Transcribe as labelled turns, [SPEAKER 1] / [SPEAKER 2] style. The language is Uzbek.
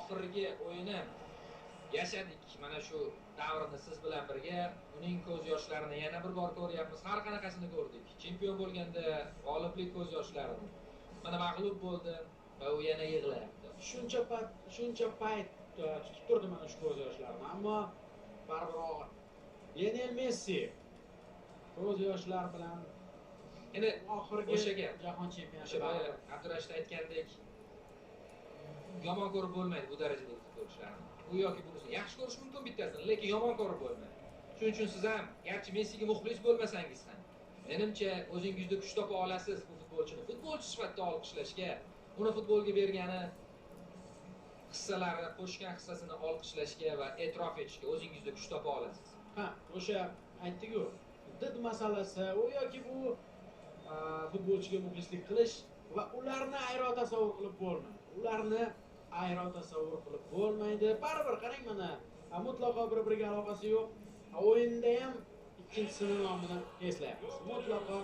[SPEAKER 1] oxirgi o'yini yashadik. Mana shu davrni siz bilan birga uning ko'z yoshlarini yana bir bor ko'ryapmiz. Har qanaqasini ko'rdik. Chempion bo'lganda g'oliblik ko'z yoshlarini. Mana mag'lub bo'ldi va u yana yig'layapti.
[SPEAKER 2] Shuncha payt tutib turdi mana shu ko'z yoshlarini, ammo baribir og'ir. Lionel Messi ko'z yoshlar bilan
[SPEAKER 1] Endi
[SPEAKER 2] oxirgi
[SPEAKER 1] o'shaga
[SPEAKER 2] jahon
[SPEAKER 1] o'sha
[SPEAKER 2] chempionati
[SPEAKER 1] boya Abdurashid aytgandek yomon ko'rib bo'lmaydi bu darajadagi futbolchilarni. U yoki bunisi yaxshi ko'rish mumkin bittasini, lekin yomon ko'rib bo'lmaydi. Shuning uchun siz ham garchi Messiga muxlis bo'lmasangiz ham, menimcha o'zingizda kuch topa olasiz bu futbolchini. Futbolchi sifatida olqishlashga, uni futbolga bergani hissalari, qo'shgan hissasini olqishlashga va e'tirof etishga o'zingizda kuch topa olasiz.
[SPEAKER 2] Ha, o'sha aytdik-ku, did masalasi u yoki bu futbolchiga muxlislik qilish va ularni ayro tasavvur qilib bo'lmaydi. Baribir qarang, mana mutlaqo bir-biriga aloqasi yo'q. O'yinda ham ikkinchisini nomini eslayapmiz. Mutlaqo